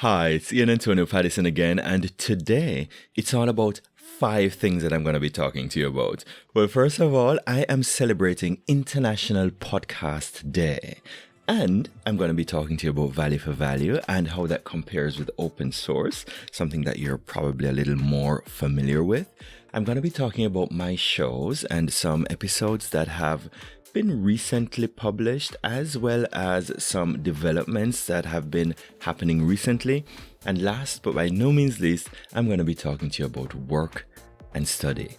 Hi, it's iAntonio Pattison again, and today it's all about 5 things that I'm going to be talking to you about. Well, first of all, I am celebrating International Podcast Day. And I'm going to be talking to you about value for value and how that compares with open source, something that you're probably a little more familiar with. I'm going to be talking about my shows and some episodes that have been recently published, as well as some developments that have been happening recently. And last but by no means least, I'm going to be talking to you about work and study.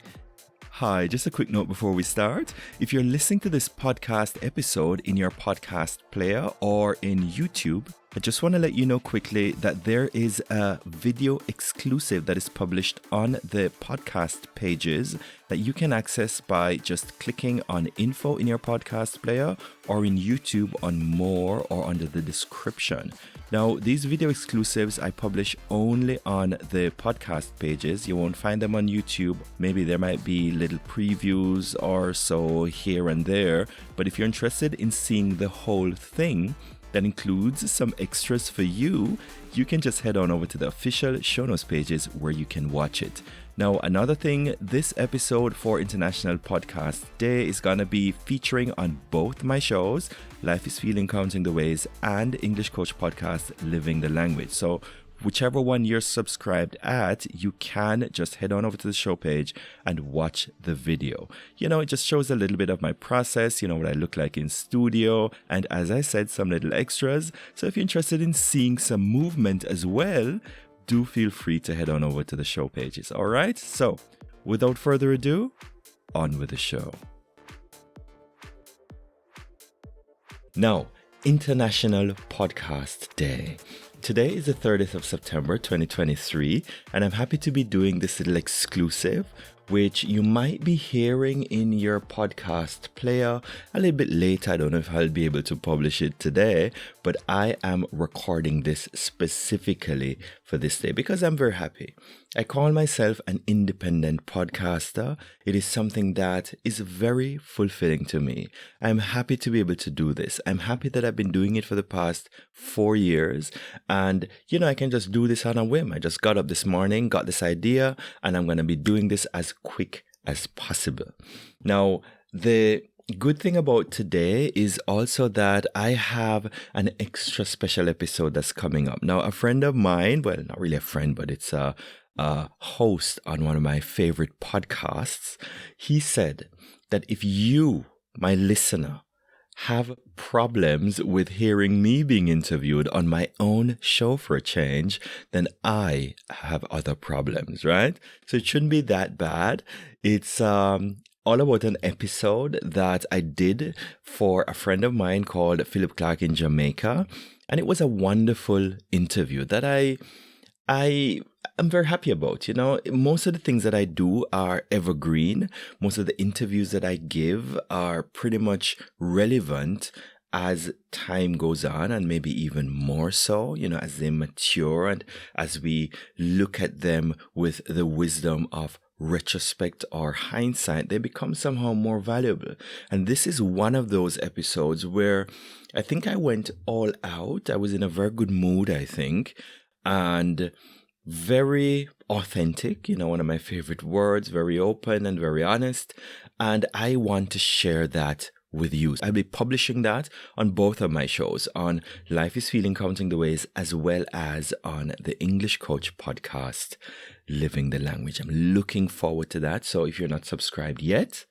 Hi, just a quick note before we start. If you're listening to this podcast episode in your podcast player or in YouTube, I just want to let you know quickly that there is a video exclusive that is published on the podcast pages that you can access by just clicking on info in your podcast player or in YouTube on more or under the description. Now, these video exclusives I publish only on the podcast pages. You won't find them on YouTube. Maybe there might be little previews or so here and there. But if you're interested in seeing the whole thing, that includes some extras for you, you can just head on over to the official show notes pages where you can watch it. Now, another thing, this episode for International Podcast Day is going to be featuring on both my shows, Life is Feeling Counting the Ways and English Coach Podcast Living the Language. So whichever one you're subscribed at, you can just head on over to the show page and watch the video. You know, it just shows a little bit of my process, you know, what I look like in studio, and as I said, some little extras. So if you're interested in seeing some movement as well, do feel free to head on over to the show pages. All right. So without further ado, on with the show. Now, International Podcast Day. Today is the 30th of September 2023, and I'm happy to be doing this little exclusive, which you might be hearing in your podcast player a little bit later. I don't know if I'll be able to publish it today, but I am recording this specifically for this day because I'm very happy. I call myself an independent podcaster. It is something that is very fulfilling to me. I'm happy to be able to do this. I'm happy that I've been doing it for the past 4 years. And, you know, I can just do this on a whim. I just got up this morning, got this idea, and I'm going to be doing this as quick as possible. Now, the good thing about today is also that I have an extra special episode that's coming up. Now, a friend of mine, well, not really a friend, but it's a host on one of my favorite podcasts, he said that if you, my listener, have problems with hearing me being interviewed on my own show for a change, then I have other problems, right? So it shouldn't be that bad. It's all about an episode that I did for a friend of mine called Philip Clark in Jamaica. And it was a wonderful interview that I'm very happy about. You know, most of the things that I do are evergreen. Most of the interviews that I give are pretty much relevant as time goes on, and maybe even more so, you know, as they mature and as we look at them with the wisdom of retrospect or hindsight, they become somehow more valuable. And this is one of those episodes where I think I went all out. I was in a very good mood, I think, and very authentic, you know, one of my favorite words, very open and very honest. And I want to share that with you. I'll be publishing that on both of my shows, on Life is Feeling Counting the Ways, as well as on the English Coach Podcast, Living the Language. I'm looking forward to that. So if you're not subscribed yet,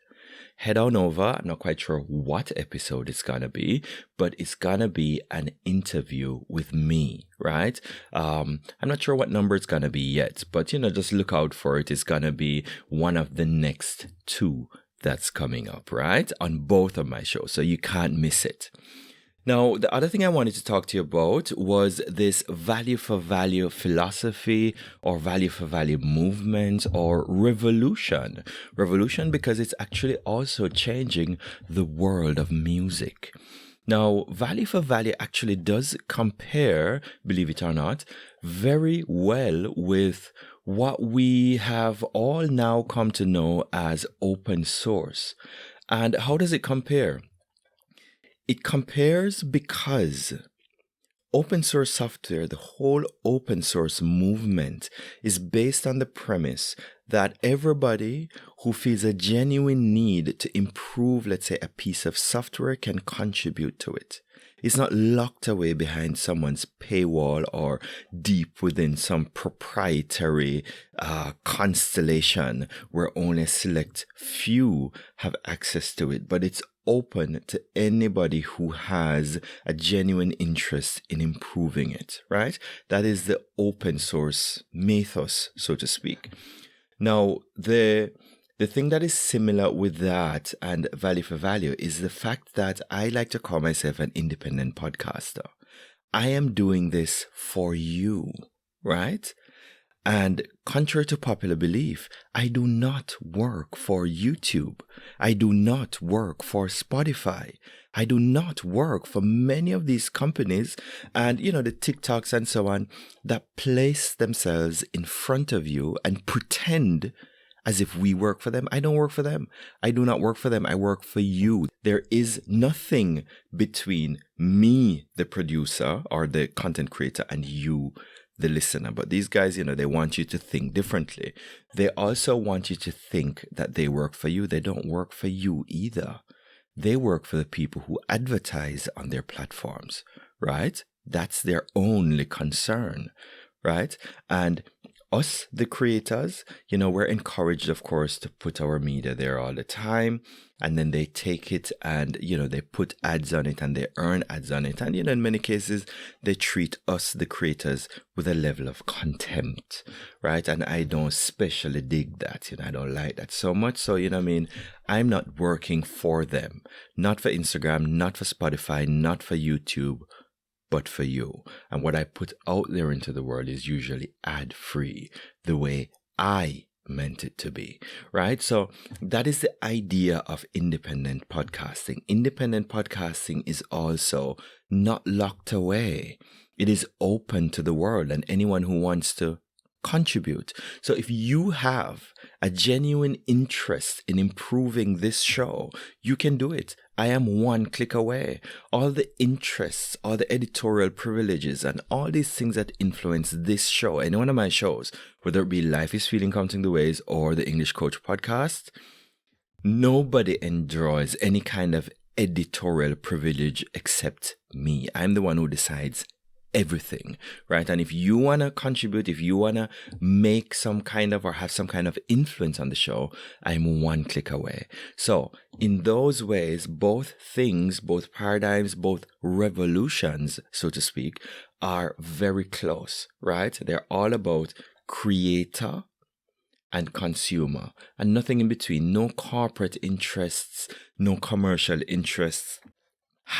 head on over. I'm not quite sure what episode it's gonna be, but it's gonna be an interview with me, right? I'm not sure what number it's gonna be yet, but, you know, just look out for it. It's gonna be one of the next 2 that's coming up, right? On both of my shows, so you can't miss it. Now, the other thing I wanted to talk to you about was this value for value philosophy or value for value movement or revolution. Revolution because it's actually also changing the world of music. Now, value for value actually does compare, believe it or not, very well with what we have all now come to know as open source. And how does it compare? It compares because open source software, the whole open source movement is based on the premise that everybody who feels a genuine need to improve, let's say, a piece of software can contribute to it. It's not locked away behind someone's paywall or deep within some proprietary constellation where only a select few have access to it, but it's open to anybody who has a genuine interest in improving it, right? That is the open source mythos, so to speak. Now, the thing that is similar with that and value for value is the fact that I like to call myself an independent podcaster. I am doing this for you, right? And contrary to popular belief, I do not work for YouTube. I do not work for Spotify. I do not work for many of these companies and, the TikToks and so on that place themselves in front of you and pretend as if we work for them. I don't work for them. I do not work for them. I work for you. There is nothing between me, the producer or the content creator, and you, the listener. But these guys, they want you to think differently. They also want you to think that they work for you. They don't work for you either. They work for the people who advertise on their platforms, right? That's their only concern, right? And us, the creators, we're encouraged, of course, to put our media there all the time. And then they take it and, they put ads on it and they earn ads on it. And, in many cases, they treat us, the creators, with a level of contempt, right? And I don't especially dig that. I don't like that so much. So, I'm not working for them, not for Instagram, not for Spotify, not for YouTube, but for you. And what I put out there into the world is usually ad-free, the way I meant it to be, right? So that is the idea of independent podcasting. Independent podcasting is also not locked away. It is open to the world and anyone who wants to contribute. So if you have a genuine interest in improving this show, you can do it. I am one click away. All the interests, all the editorial privileges, and all these things that influence this show, any one of my shows, whether it be Life is Feeling Counting the Ways or the English Coach podcast, nobody enjoys any kind of editorial privilege except me. I'm the one who decides everything, right? And if you want to contribute, if you want to make some kind of or have some kind of influence on the show, I'm one click away. So in those ways, both things, both paradigms, both revolutions, so to speak, are very close, right? They're all about creator and consumer and nothing in between. No corporate interests, no commercial interests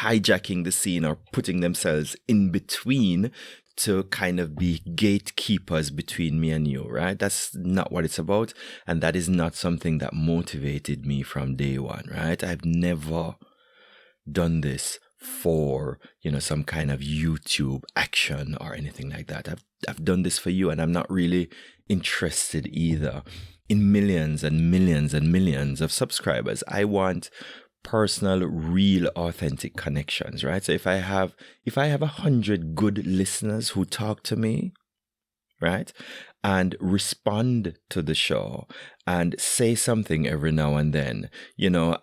hijacking the scene or putting themselves in between to kind of be gatekeepers between me and you, right? That's not what it's about. And that is not something that motivated me from day one, right? I've never done this for, some kind of YouTube action or anything like that. I've done this for you, and I'm not really interested either in millions and millions and millions of subscribers. I want personal, real, authentic connections, right? So if I have 100 good listeners who talk to me, right, and respond to the show and say something every now and then,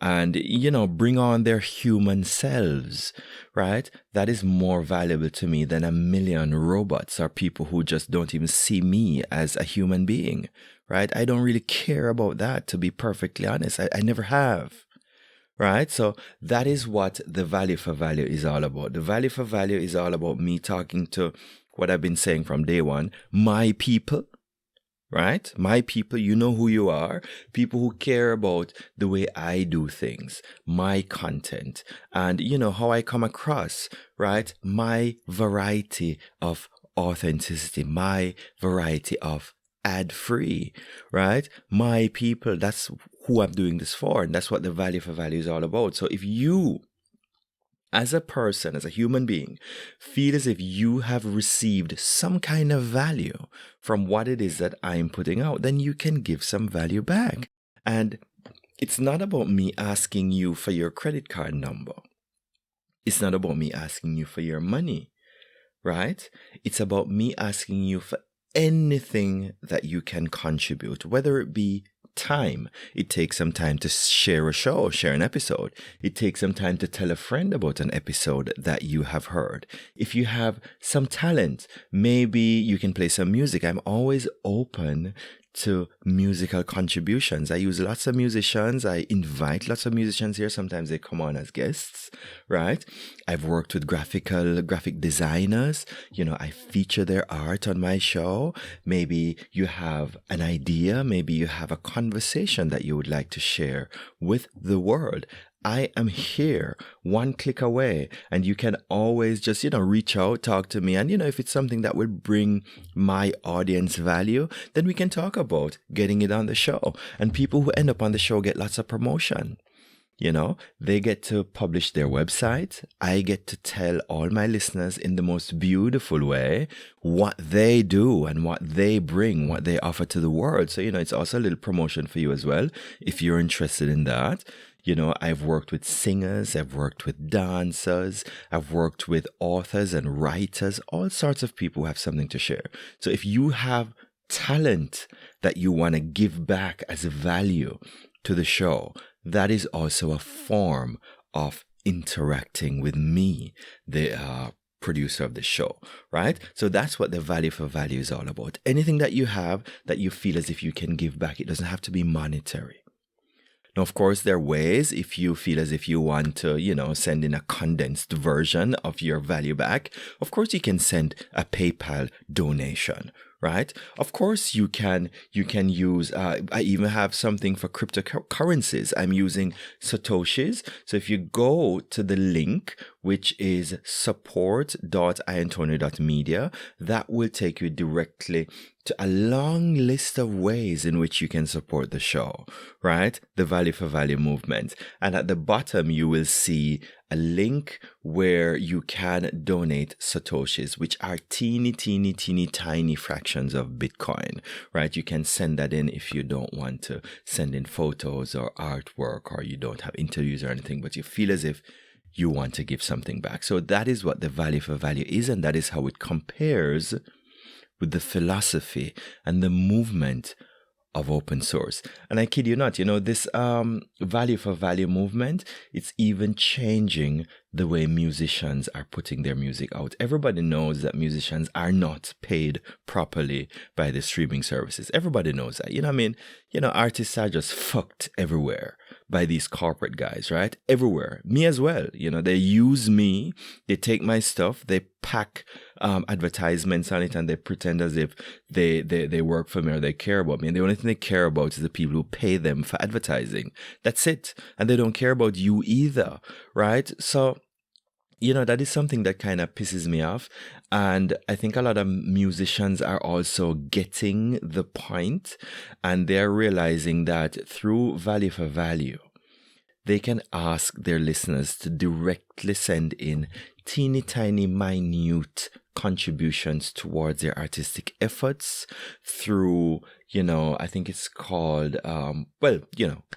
and bring on their human selves, right? That is more valuable to me than a million robots or people who just don't even see me as a human being, right? I don't really care about that, to be perfectly honest. I never have. Right? So that is what the value for value is all about. The value for value is all about me talking to what I've been saying from day one, my people, right? My people, you know who you are. People who care about the way I do things, my content, and how I come across, right? My variety of authenticity, my variety of ad-free, right? My people, that's who I'm doing this for. And that's what the value for value is all about. So if you, as a person, as a human being, feel as if you have received some kind of value from what it is that I'm putting out, then you can give some value back. And it's not about me asking you for your credit card number. It's not about me asking you for your money. right? It's about me asking you for anything that you can contribute, whether it be time. It takes some time to share a show, share an episode. It takes some time to tell a friend about an episode that you have heard. If you have some talent, maybe you can play some music. I'm always open to musical contributions. I use lots of musicians. I invite lots of musicians here. Sometimes they come on as guests, right? I've worked with graphic designers. I feature their art on my show. Maybe you have an idea. Maybe you have a conversation that you would like to share with the world. I am here, one click away, and you can always just, reach out, talk to me. And, if it's something that will bring my audience value, then we can talk about getting it on the show. And people who end up on the show get lots of promotion. They get to publish their website. I get to tell all my listeners in the most beautiful way what they do and what they bring, what they offer to the world. So, it's also a little promotion for you as well, if you're interested in that. I've worked with singers, I've worked with dancers, I've worked with authors and writers, all sorts of people who have something to share. So if you have talent that you want to give back as a value to the show, that is also a form of interacting with me, the producer of the show, right? So that's what the value for value is all about. Anything that you have that you feel as if you can give back, it doesn't have to be monetary. Now, of course, there are ways if you feel as if you want to, send in a condensed version of your value back. Of course, you can send a PayPal donation, right? Of course, you can use, I even have something for cryptocurrencies. I'm using Satoshis. So if you go to the link, which is support.iantonio.media, that will take you directly to a long list of ways in which you can support the show, right? The Value for Value movement. And at the bottom, you will see a link where you can donate Satoshis, which are teeny, tiny fractions of Bitcoin, right? You can send that in if you don't want to send in photos or artwork, or you don't have interviews or anything, but you feel as if you want to give something back. So that is what the Value for Value is, and that is how it compares with the philosophy and the movement of open source. And I kid you not, this value for value movement, it's even changing the way musicians are putting their music out. Everybody knows that musicians are not paid properly by the streaming services. Everybody knows that. Artists are just fucked everywhere by these corporate guys, right? Everywhere. Me as well. They use me, they take my stuff, they pack advertisements on it, and they pretend as if they work for me or they care about me. And the only thing they care about is the people who pay them for advertising. That's it. And they don't care about you either, right? So, that is something that kind of pisses me off. And I think a lot of musicians are also getting the point, and they're realizing that through value for value, they can ask their listeners to directly send in teeny tiny minute contributions towards their artistic efforts through, I think it's called,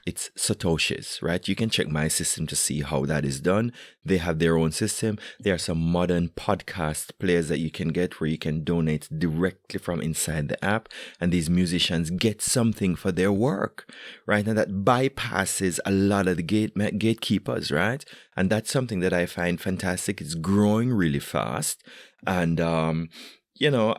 it's Satoshis, right? You can check my system to see how that is done. They have their own system. There are some modern podcast players that you can get where you can donate directly from inside the app, and these musicians get something for their work, right? And that bypasses a lot of the gatekeepers, right? And that's something that I find fantastic. It's growing really fast. And,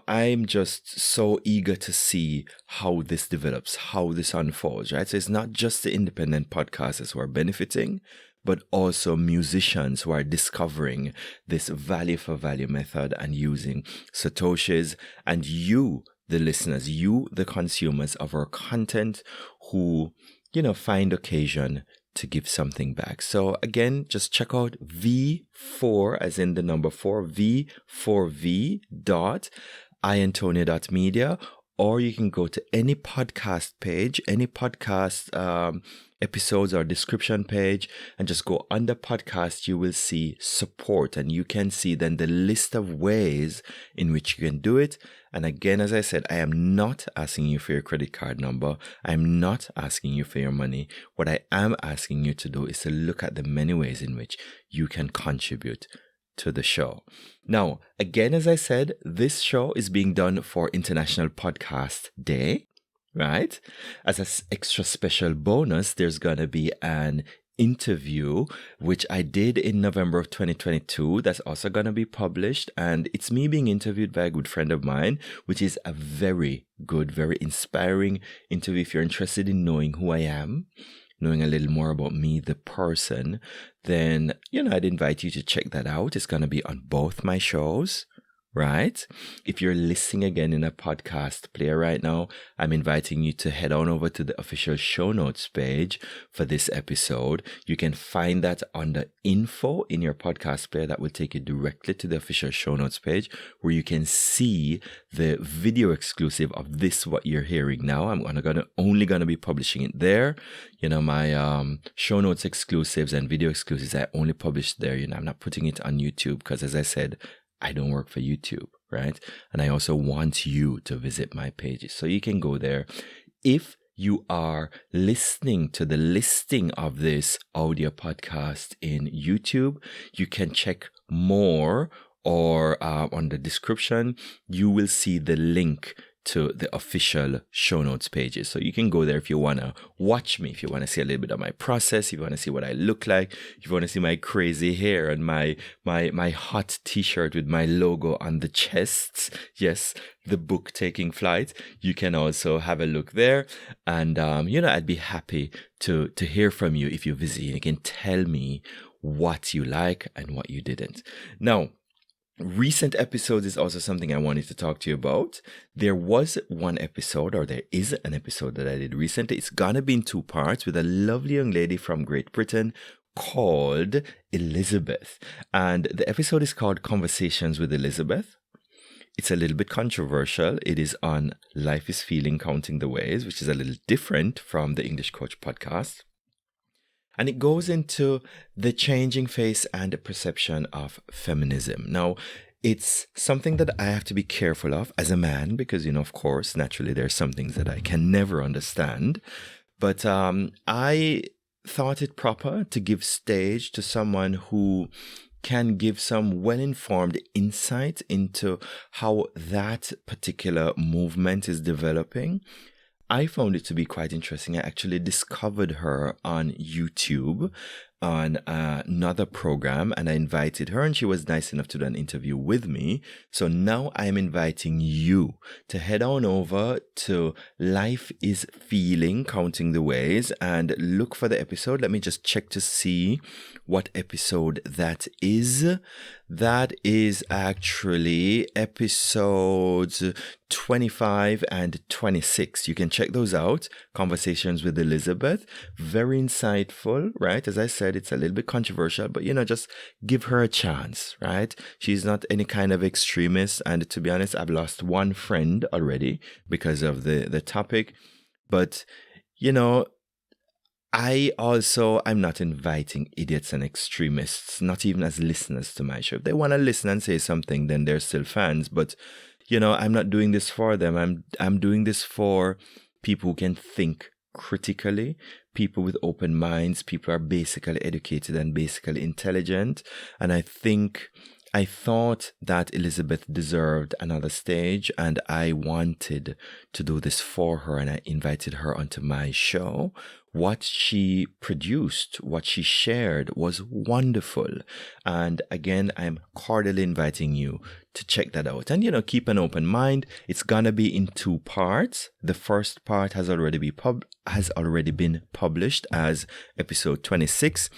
I'm just so eager to see how this develops, how this unfolds, right? So it's not just the independent podcasters who are benefiting, but also musicians who are discovering this value for value method and using Satoshis, and you, the listeners, you, the consumers of our content who, find occasion to give something back. So again, just check out V4, as in the number 4, V4V.iAntonio.media, or you can go to any podcast page, any podcast episodes or description page, and just go under podcast. You will see support, and you can see then the list of ways in which you can do it. And again, as I said, I am not asking you for your credit card number. I'm not asking you for your money. What I am asking you to do is to look at the many ways in which you can contribute to the show. Now, again, as I said, this show is being done for International Podcast Day, right? As an extra special bonus, there's going to be an interview which I did in November of 2022 that's also going to be published, and it's me being interviewed by a good friend of mine, which is a very good, very inspiring interview. If you're interested in knowing who I am, knowing a little more about me, the person, then I'd invite you to check that out. It's going to be on both my shows, right? If you're listening again in a podcast player right now, I'm inviting you to head on over to the official show notes page for this episode. You can find that under info in your podcast player. That will take you directly to the official show notes page where you can see the video exclusive of this, what you're hearing now. I'm only going to be publishing it there. My show notes exclusives and video exclusives, I only publish there. I'm not putting it on YouTube because, as I said, I don't work for YouTube, right? And I also want you to visit my pages. So you can go there. If you are listening to the listing of this audio podcast in YouTube, you can check more, or on the description, you will see the link to the official show notes pages. So you can go there if you want to watch me, if you want to see a little bit of my process, if you want to see what I look like, if you want to see my crazy hair and my hot t-shirt with my logo on the chest. Yes, the book taking flight. You can also have a look there. And, I'd be happy to hear from you if you visit. You can tell me what you like and what you didn't. Now, recent episodes is also something I wanted to talk to you about. There was one episode, or there is an episode that I did recently. It's gonna be in 2 parts with a lovely young lady from Great Britain called Elizabeth. And the episode is called Conversations with Elizabeth. It's a little bit controversial. It is on Life is Feeling, Counting the Ways, which is a little different from the English Coach podcast. And it goes into the changing face and the perception of feminism. Now, it's something that I have to be careful of as a man because, of course, naturally, there's some things that I can never understand. But I thought it proper to give stage to someone who can give some well-informed insight into how that particular movement is developing. I found it to be quite interesting. I actually discovered her on YouTube on another program, and I invited her, and she was nice enough to do an interview with me. So now I'm inviting you to head on over to Life is Feeling, Counting the Ways, and look for the episode. Let me just check to see what episode that is. That is actually episodes 25 and 26. You can check those out. Conversations with Elizabeth. Very insightful, right? As I said, it's a little bit controversial, but just give her a chance, right? She's not any kind of extremist. And to be honest, I've lost one friend already because of the topic. But, I'm not inviting idiots and extremists, not even as listeners to my show. If they want to listen and say something, then they're still fans. But, I'm not doing this for them. I'm doing this for people who can think critically, people with open minds, people who are basically educated and basically intelligent. And I thought that Elizabeth deserved another stage, and I wanted to do this for her, and I invited her onto my show. What she produced, what she shared was wonderful. And again, I'm cordially inviting you to check that out. And, keep an open mind. It's going to be in 2 parts. The first part has already been published as episode 26.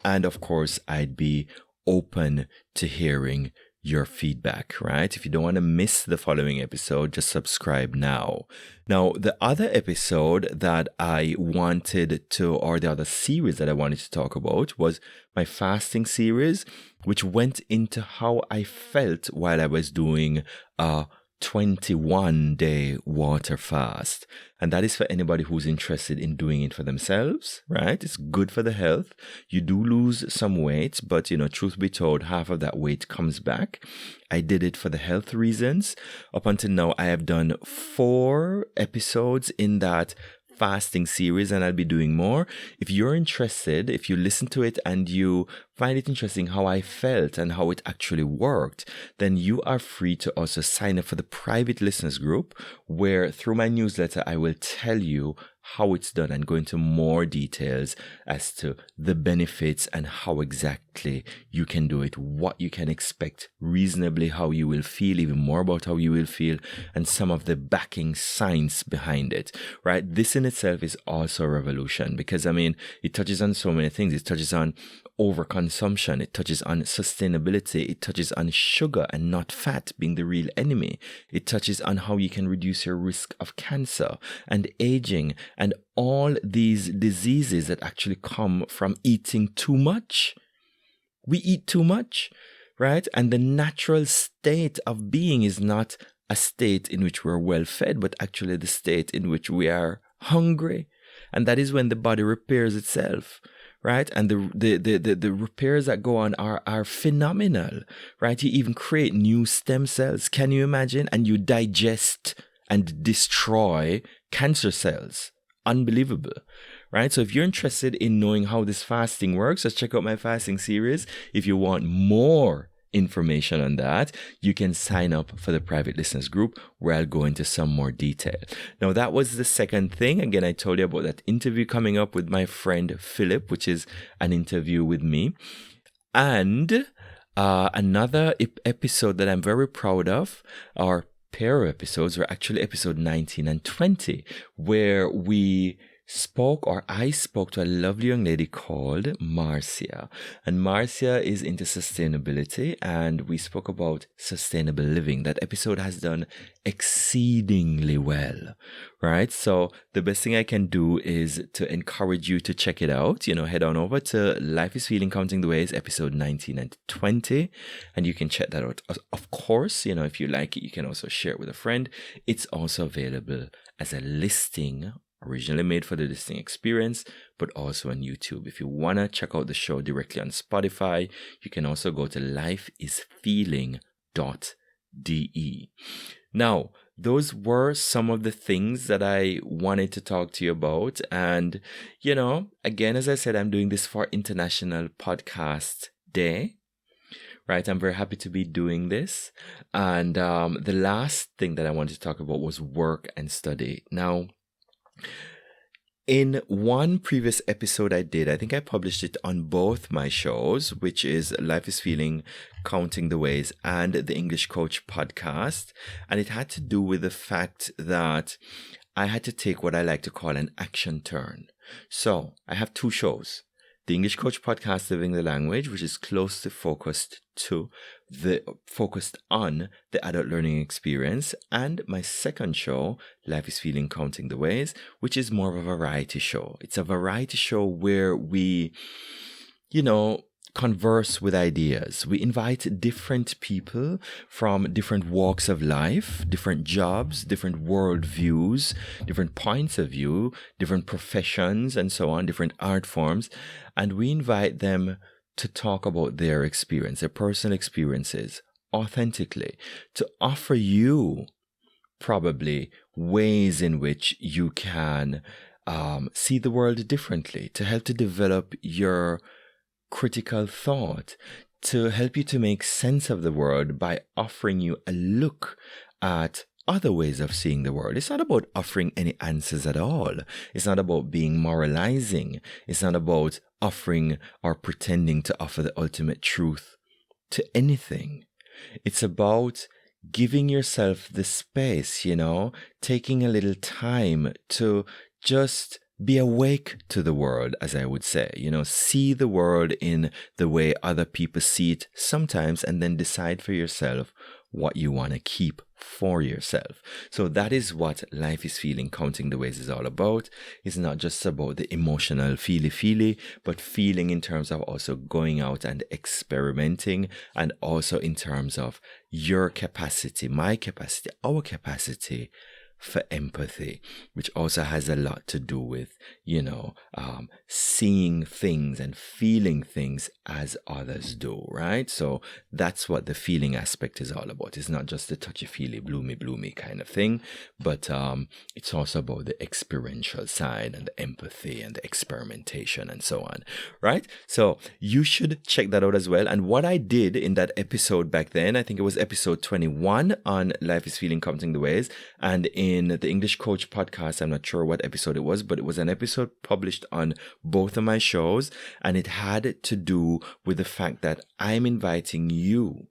And of course, I'd be open to hearing your feedback, right? If you don't want to miss the following episode, just subscribe now. Now, the other episode that I wanted to, or the other series that I wanted to talk about was my fasting series, which went into how I felt while I was doing a 21-day water fast. And that is for anybody who's interested in doing it for themselves, right? It's good for the health. You do lose some weight, but truth be told, half of that weight comes back. I did it for the health reasons. Up until now, I have done 4 episodes in that fasting series, and I'll be doing more. If you're interested, if you listen to it and you find it interesting how I felt and how it actually worked, then you are free to also sign up for the private listeners group, where through my newsletter, I will tell you how it's done and go into more details as to the benefits and how exactly you can do it, what you can expect reasonably, how you will feel, even more about how you will feel, and some of the backing science behind it, right? This in itself is also a revolution, because it touches on so many things. It touches on overconsumption, it touches on sustainability, it touches on sugar and not fat being the real enemy, it touches on how you can reduce your risk of cancer and aging and all these diseases that actually come from eating too much. We eat too much, right? And the natural state of being is not a state in which we're well fed, but actually the state in which we are hungry. And that is when the body repairs itself, right? And the repairs that go on are phenomenal, right? You even create new stem cells. Can you imagine? And you digest and destroy cancer cells. Unbelievable, right? So if you're interested in knowing how this fasting works, just check out my fasting series. If you want more information on that, you can sign up for the private listeners group, where I'll go into some more detail. Now, that was the second thing. Again, I told you about that interview coming up with my friend Philip, which is an interview with me. And another episode that I'm very proud of, our pair of episodes, were actually episode 19 and 20, where I spoke to a lovely young lady called Marcia. And Marcia is into sustainability, and we spoke about sustainable living. That episode has done exceedingly well, right? So the best thing I can do is to encourage you to check it out. Head on over to Life is Feeling, Counting the Ways, episode 19 and 20, and you can check that out. Of course, if you like it, you can also share it with a friend. It's also available as a listing, originally made for the listening experience, but also on YouTube. If you want to check out the show directly on Spotify, you can also go to lifeisfeeling.de. Now, those were some of the things that I wanted to talk to you about. And, again, as I said, I'm doing this for International Podcast Day. Right, I'm very happy to be doing this. And the last thing that I wanted to talk about was work and study. Now, in one previous episode I think I published it on both my shows, which is Life is Feeling, Counting the Ways, and the English Coach podcast. And it had to do with the fact that I had to take what I like to call an action turn. So I have two shows. The English Coach podcast, Living the Language, which is closely focused on the adult learning experience, and my second show, Life is Feeling, Counting the Ways, which is more of a variety show. It's a variety show where we, converse with ideas. We invite different people from different walks of life, different jobs, different worldviews, different points of view, different professions, and so on, different art forms. And we invite them to talk about their experience, their personal experiences, authentically, to offer you probably ways in which you can see the world differently, to help to develop your critical thought, to help you to make sense of the world by offering you a look at other ways of seeing the world. It's not about offering any answers at all. It's not about being moralizing. It's not about offering or pretending to offer the ultimate truth to anything. It's about giving yourself the space, taking a little time to just be awake to the world, as I would say, see the world in the way other people see it sometimes, and then decide for yourself what you want to keep for yourself. So that is what Life is Feeling, Counting the Ways is all about. It's not just about the emotional feely, but feeling in terms of also going out and experimenting, and also in terms of your capacity, my capacity, our capacity for empathy, which also has a lot to do with, seeing things and feeling things as others do, right? So that's what the feeling aspect is all about. It's not just the touchy-feely, bloomy kind of thing, but it's also about the experiential side and the empathy and the experimentation and so on, right? So you should check that out as well. And what I did in that episode back then, I think it was episode 21 on Life is Feeling Counting the Ways, and in the English Coach podcast, I'm not sure what episode it was, but it was an episode published on both of my shows, and it had to do with the fact that I'm inviting you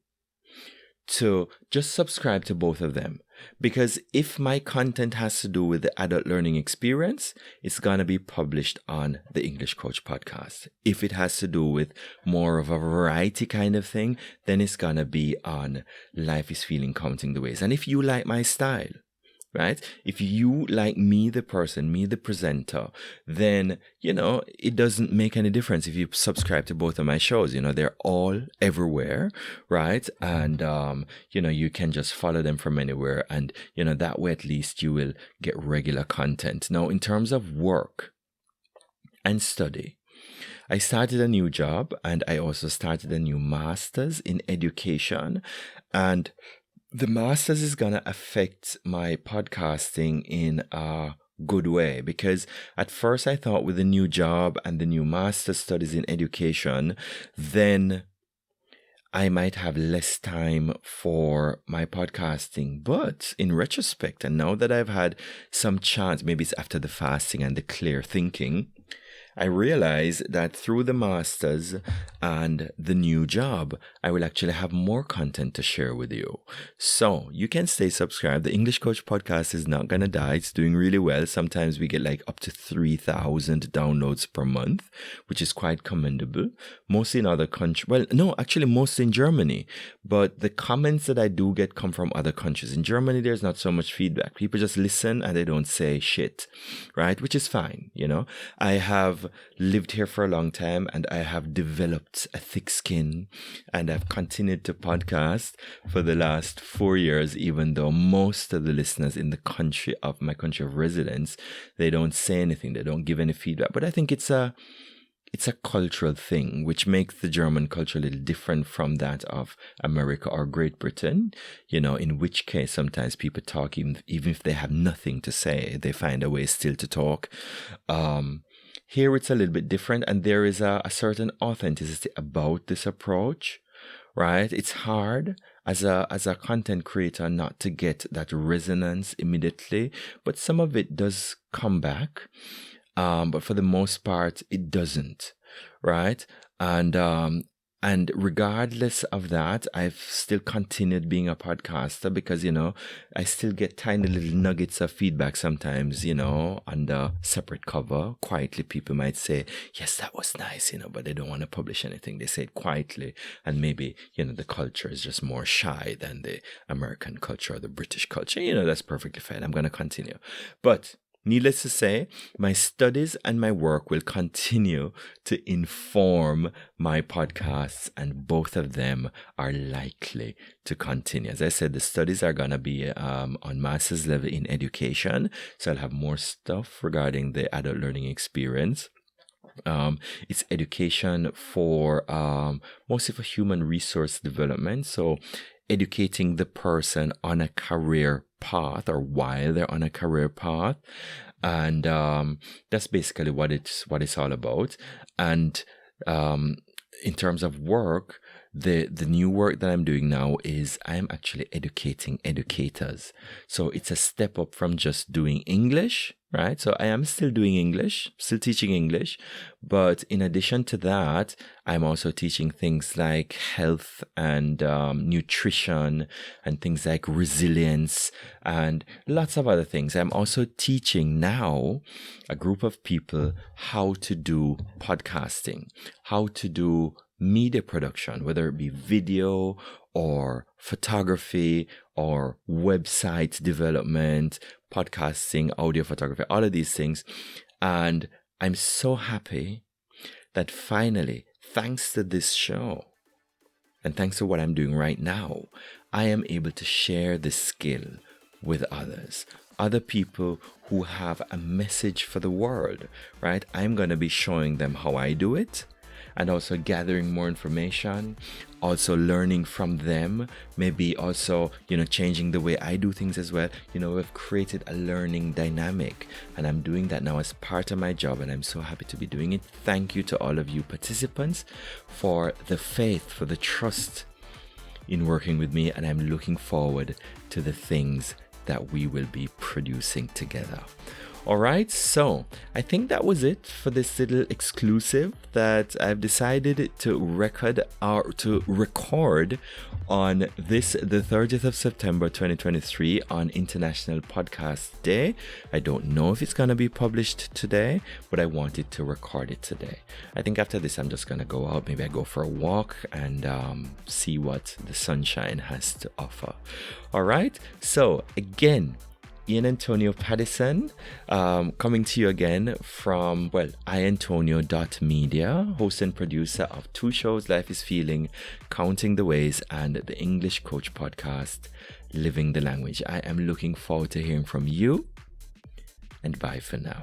to just subscribe to both of them. Because if my content has to do with the adult learning experience, it's going to be published on the English Coach podcast. If it has to do with more of a variety kind of thing, then it's going to be on Life is Feeling Counting the Ways. And if you like my style, right? If you like me, the person, me, the presenter, then, it doesn't make any difference if you subscribe to both of my shows. They're all everywhere, right? And, you can just follow them from anywhere. And, that way at least you will get regular content. Now, in terms of work and study, I started a new job, and I also started a new master's in education. And the master's is going to affect my podcasting in a good way, because at first I thought with the new job and the new master's studies in education, then I might have less time for my podcasting. But in retrospect, and now that I've had some chance, maybe it's after the fasting and the clear thinking, I realized that through the master's and the new job, I will actually have more content to share with you. So you can stay subscribed. The English Coach podcast is not going to die. It's doing really well. Sometimes we get like up to 3,000 downloads per month, which is quite commendable. Mostly in other countries. Well, no, actually mostly in Germany. But the comments that I do get come from other countries. In Germany, there's not so much feedback. People just listen and they don't say shit, right? Which is fine, I have lived here for a long time, and I have developed a thick skin, and I've continued to podcast for the last 4 years, even though most of the listeners in the country of my country of residence, they don't say anything, they don't give any feedback. But I think it's a cultural thing, which makes the German culture a little different from that of America or Great Britain, in which case sometimes people talk even if they have nothing to say, they find a way still to talk. Here it's a little bit different, and there is a certain authenticity about this approach, right? It's hard as a content creator not to get that resonance immediately, but some of it does come back. But for the most part, it doesn't, right? And regardless of that, I've still continued being a podcaster because, I still get tiny little nuggets of feedback sometimes, under separate cover. Quietly, people might say, yes, that was nice, but they don't want to publish anything. They say it quietly. And maybe, the culture is just more shy than the American culture or the British culture. That's perfectly fine. I'm going to continue. But needless to say, my studies and my work will continue to inform my podcasts, and both of them are likely to continue. As I said, the studies are going to be on master's level in education, so I'll have more stuff regarding the adult learning experience. It's education for mostly for human resource development, so educating the person on a career path or while they're on a career path, and that's basically what it's all about. And in terms of work, the new work that I'm doing now is I'm actually educating educators. So it's a step up from just doing English, right? So I am still doing English, still teaching English, but in addition to that, I'm also teaching things like health and nutrition and things like resilience and lots of other things. I'm also teaching now a group of people how to do podcasting, how to do media production, whether it be video or photography or website development, podcasting, audio photography, all of these things. And I'm so happy that finally, thanks to this show and thanks to what I'm doing right now, I am able to share this skill with others, other people who have a message for the world, right? I'm going to be showing them how I do it, and also gathering more information, also learning from them, maybe also, changing the way I do things as well. We've created a learning dynamic, and I'm doing that now as part of my job, and I'm so happy to be doing it. Thank you to all of you participants for the faith, for the trust in working with me, and I'm looking forward to the things that we will be producing together. All right, so I think that was it for this little exclusive that I've decided to record on the 30th of September 2023 on International Podcast Day. I don't know if it's going to be published today, but I wanted to record it today. I think after this, I'm just going to go out. Maybe I go for a walk and see what the sunshine has to offer. All right, so again, iAntonio Pattison, coming to you again from, iAntonio.media, host and producer of 2 shows, Life is Feeling, Counting the Ways, and the English Coach podcast, Living the Language. I am looking forward to hearing from you, and bye for now.